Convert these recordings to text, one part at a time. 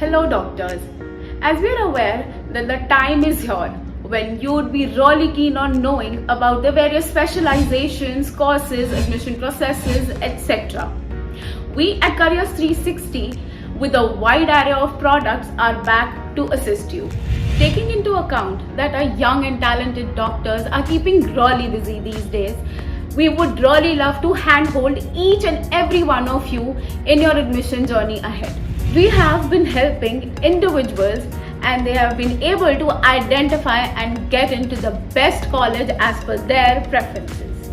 Hello doctors. As we are aware that the time is here when you would be really keen on knowing about the various specializations, courses, admission processes, etc. We at Careers 360 with a wide array of products are back to assist you. Taking into account that our young and talented doctors are keeping really busy these days, we would really love to handhold each and every one of you in your admission journey ahead. We have been helping individuals and they have been able to identify and get into the best college as per their preferences.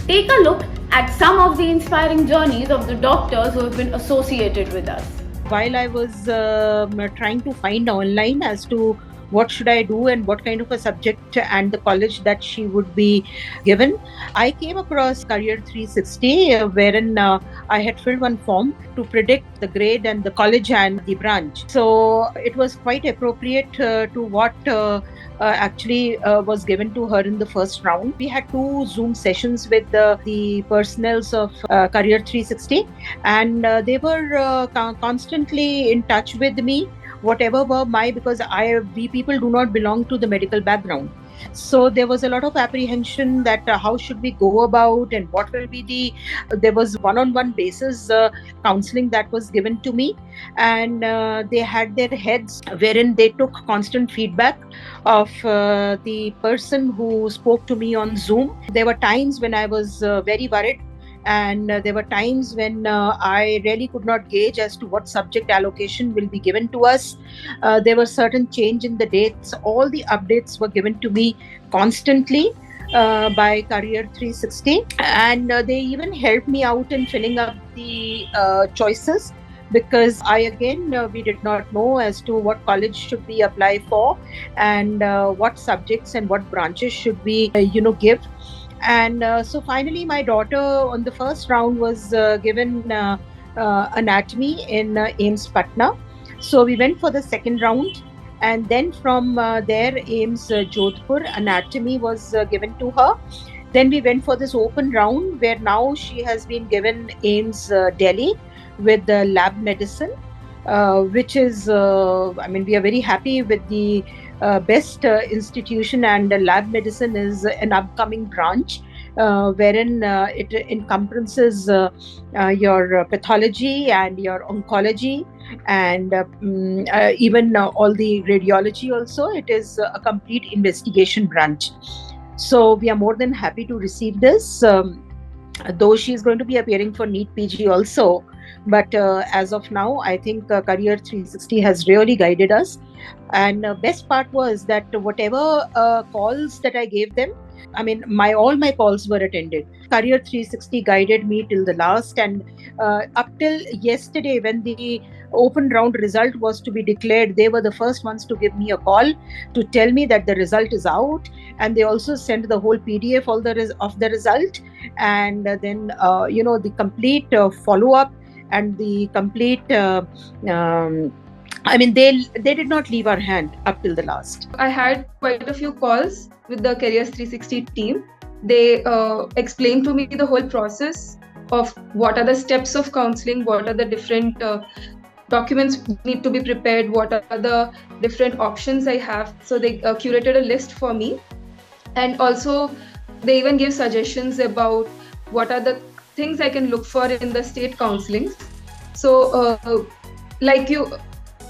Take a look at some of the inspiring journeys of the doctors who have been associated with us. While I was trying to find online as to what should I do and what kind of a subject and the college that she would be given, I came across Career 360 wherein I had filled one form to predict the grade and the college and the branch. So it was quite appropriate to what actually was given to her in the first round. We had 2 Zoom sessions with the personnels of Career 360 and they were constantly in touch with me, whatever were because we people do not belong to the medical background. So there was a lot of apprehension that how should we go about and what will be there was one-on-one basis counseling that was given to me, and they had their heads wherein they took constant feedback of the person who spoke to me on Zoom. There were times when I was very worried, and there were times when I really could not gauge as to what subject allocation will be given to us. There was certain change in the dates. All the updates were given to me constantly by Career 360, and they even helped me out in filling up the choices, because we did not know as to what college should we apply for and what subjects and what branches should we give. And so finally my daughter on the first round was given anatomy in AIIMS Patna. So we went for the second round, and then from there AIIMS Jodhpur anatomy was given to her. Then we went for this open round where now she has been given AIIMS Delhi with the lab medicine, which is we are very happy with the best institution, and lab medicine is an upcoming branch wherein it encompasses your pathology and your oncology and even all the radiology also. It is a complete investigation branch. So we are more than happy to receive this, though she is going to be appearing for NEET PG also. But as of now, I think Career 360 has really guided us. And best part was that whatever calls that I gave them, all my calls were attended. Career 360 guided me till the last, and up till yesterday when the open round result was to be declared, they were the first ones to give me a call to tell me that the result is out, and they also sent the whole PDF of the result, and then the complete follow-up and the complete they did not leave our hand up till the last. I had quite a few calls with the Careers 360 team. They explained to me the whole process of what are the steps of counseling, what are the different documents need to be prepared, what are the different options I have. So they curated a list for me, and also they even gave suggestions about what are the things I can look for in the state counselings. So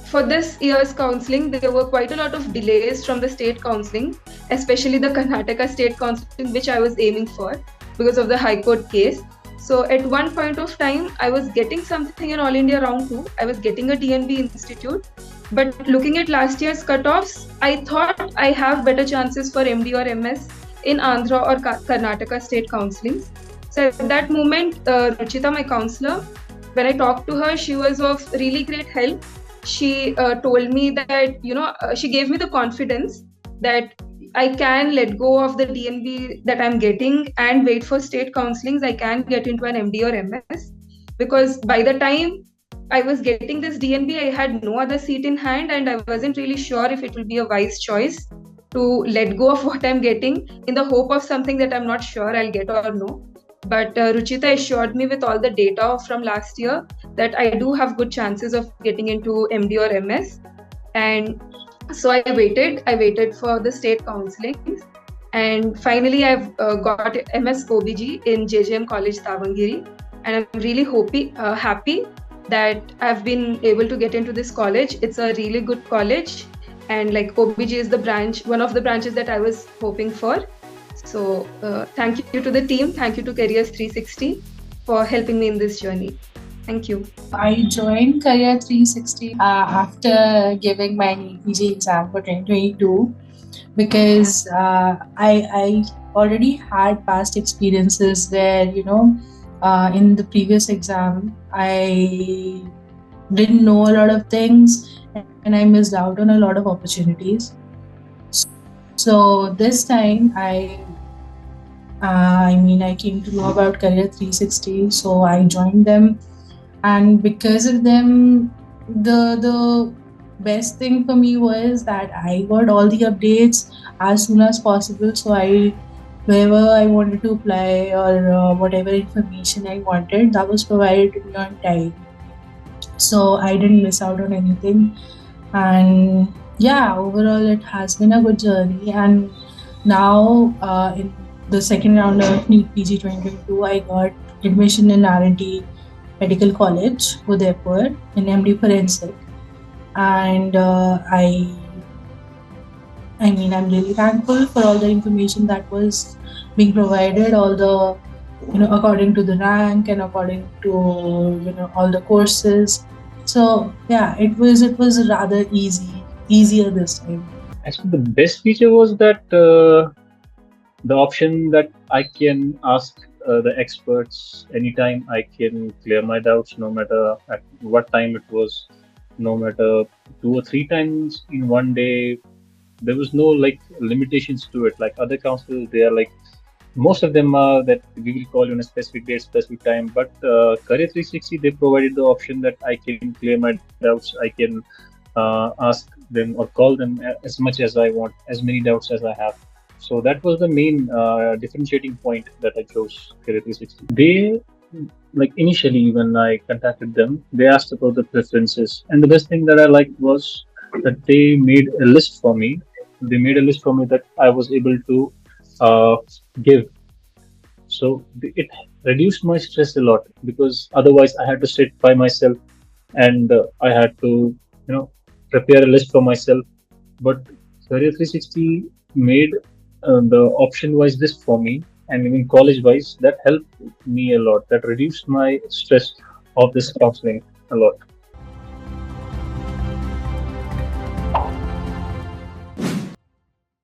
for this year's counselling, there were quite a lot of delays from the state counselling, especially the Karnataka state counselling, which I was aiming for because of the High Court case. So at one point of time, I was getting something in All India Round 2. I was getting a DNB institute. But looking at last year's cutoffs, I thought I have better chances for MD or MS in Andhra or Karnataka state counselings. So at that moment, Ruchita, my counsellor, when I talked to her, she was of really great help. She told me that, she gave me the confidence that I can let go of the DNB that I'm getting and wait for state counselings. I can get into an MD or MS, because by the time I was getting this DNB, I had no other seat in hand, and I wasn't really sure if it will be a wise choice to let go of what I'm getting in the hope of something that I'm not sure I'll get or no. But Ruchita assured me with all the data from last year that I do have good chances of getting into MD or MS. And so I waited for the state counseling. And finally, I've got MS OBG in JJM College, Davangere. And I'm really happy that I've been able to get into this college. It's a really good college. And like OBG is one of the branches that I was hoping for. So thank you to the team. Thank you to Careers 360 for helping me in this journey. Thank you. I joined Career 360 after giving my NEET PG exam for 2022 because I already had past experiences where, in the previous exam, I didn't know a lot of things and I missed out on a lot of opportunities. So this time I came to know about Career 360, so I joined them, and because of them, the best thing for me was that I got all the updates as soon as possible. So wherever I wanted to apply or whatever information I wanted, that was provided to me on time. So I didn't miss out on anything, and yeah, overall it has been a good journey. And now in the second round of NEET PG 2022, I got admission in R&D Medical College, Udaipur, in MD Forensic. And I'm really thankful for all the information that was being provided, all the, according to the rank and according to, all the courses. So yeah, it was rather easier this time. Actually, the best feature was that the option that I can ask the experts anytime. I can clear my doubts, no matter at what time it was, no matter 2 or 3 times in one day. There was no limitations to it. Like other counselors, they are most of them are that we will call you on a specific date, specific time. But Career 360, they provided the option that I can clear my doubts. I can ask them or call them as much as I want, as many doubts as I have. So that was the main differentiating point that I chose Career 360. They, initially when I contacted them, they asked about the preferences. And the best thing that I liked was that they made a list for me. They made a list for me that I was able to give. So it reduced my stress a lot, because otherwise I had to sit by myself and I had to, prepare a list for myself. But Career 360 made the option-wise list for me, and even college-wise, that helped me a lot. That reduced my stress of this counseling a lot.